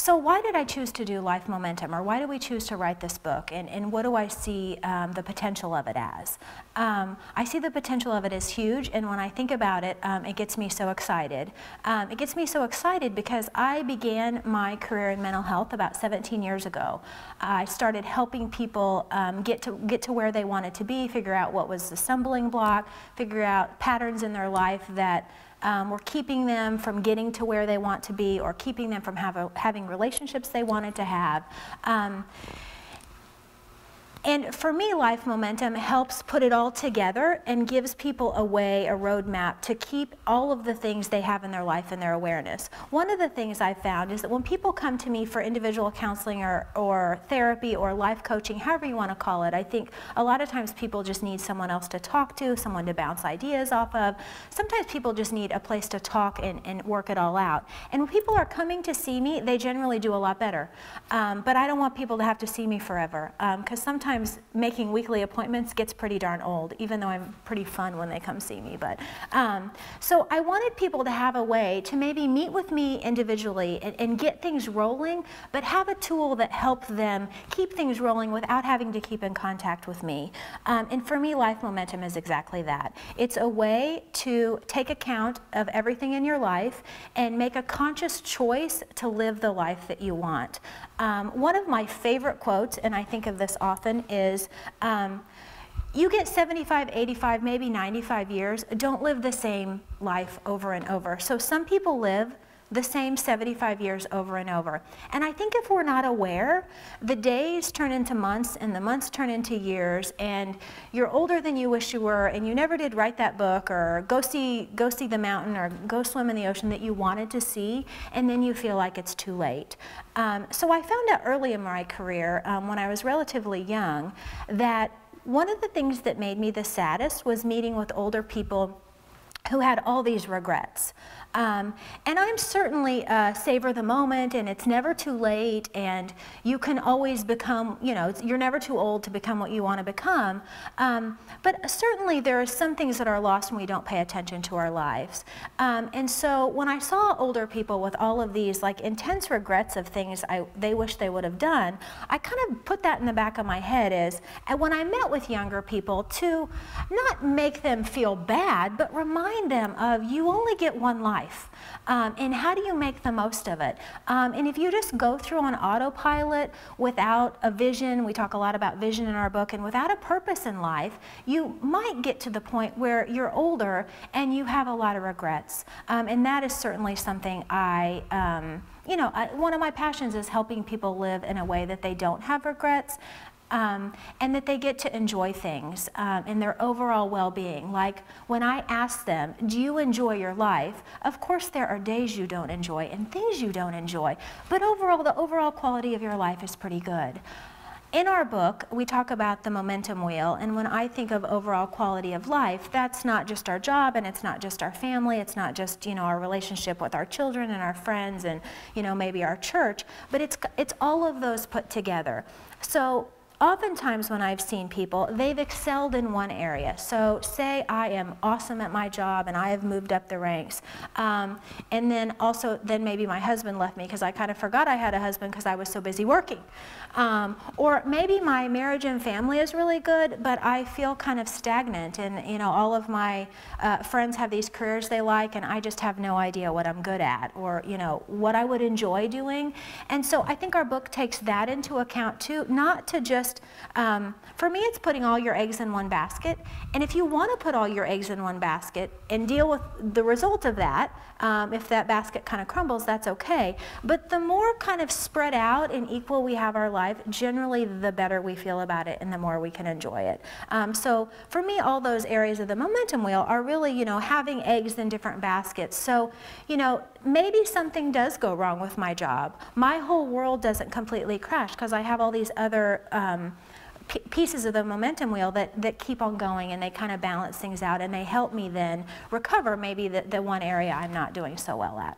So why did I choose to do Life Momentum, or why do we choose to write this book, and what do I see the potential of it as? I see the potential of it as huge, and when I think about it, it gets me so excited. It gets me so excited because I began my career in mental health about 17 years ago. I started helping people get to where they wanted to be, figure out what was the stumbling block, figure out patterns in their life that were keeping them from getting to where they want to be, or keeping them from having relationships they wanted to have. And for me, Life Momentum helps put it all together and gives people a way, a roadmap to keep all of the things they have in their life in their awareness. One of the things I've found is that when people come to me for individual counseling or therapy or life coaching, however you want to call it, I think a lot of times people just need someone else to talk to, someone to bounce ideas off of. Sometimes people just need a place to talk and work it all out. And when people are coming to see me, they generally do a lot better. But I don't want people to have to see me forever, because sometimes making weekly appointments gets pretty darn old, even though I'm pretty fun when they come see me. But so I wanted people to have a way to maybe meet with me individually and get things rolling, but have a tool that helps them keep things rolling without having to keep in contact with me. And for me, Life Momentum is exactly that. It's a way to take account of everything in your life and make a conscious choice to live the life that you want. One of my favorite quotes, and I think of this often, is you get 75, 85, maybe 95 years, don't live the same life over and over. So some people live the same 75 years over and over. And I think if we're not aware, the days turn into months and the months turn into years, and you're older than you wish you were, and you never did write that book or go see the mountain or go swim in the ocean that you wanted to see, and then you feel like it's too late. So I found out early in my career, when I was relatively young, that one of the things that made me the saddest was meeting with older people who had all these regrets. And I'm certainly savor the moment, and it's never too late, and you can always become, you know, you're never too old to become what you want to become. But certainly there are some things that are lost when we don't pay attention to our lives. And so when I saw older people with all of these like intense regrets of things they wish they would have done, I kind of put that in the back of my head and when I met with younger people, to not make them feel bad, but remind them of you only get one life. And how do you make the most of it? And if you just go through on autopilot without a vision, we talk a lot about vision in our book, and without a purpose in life, you might get to the point where you're older and you have a lot of regrets. And that is certainly something one of my passions is helping people live in a way that they don't have regrets. And that they get to enjoy things in their overall well-being. Like when I ask them, do you enjoy your life? Of course there are days you don't enjoy and things you don't enjoy, but overall, the overall quality of your life is pretty good. In our book, we talk about the momentum wheel, and when I think of overall quality of life, that's not just our job, and it's not just our family, it's not just, our relationship with our children and our friends and, maybe our church, but it's all of those put together. So oftentimes when I've seen people, they've excelled in one area. So say I am awesome at my job and I have moved up the ranks. And then maybe my husband left me because I kind of forgot I had a husband because I was so busy working. Or maybe my marriage and family is really good, but I feel kind of stagnant, and all of my friends have these careers they like, and I just have no idea what I'm good at, or what I would enjoy doing. And so I think our book takes that into account too, not to just, for me it's putting all your eggs in one basket, and if you want to put all your eggs in one basket and deal with the result of that, if that basket kind of crumbles, that's okay. But the more kind of spread out and equal we have our life, generally the better we feel about it and the more we can enjoy it. So for me, all those areas of the momentum wheel are really, having eggs in different baskets. So, maybe something does go wrong with my job. My whole world doesn't completely crash because I have all these other pieces of the momentum wheel that keep on going, and they kind of balance things out, and they help me then recover maybe the one area I'm not doing so well at.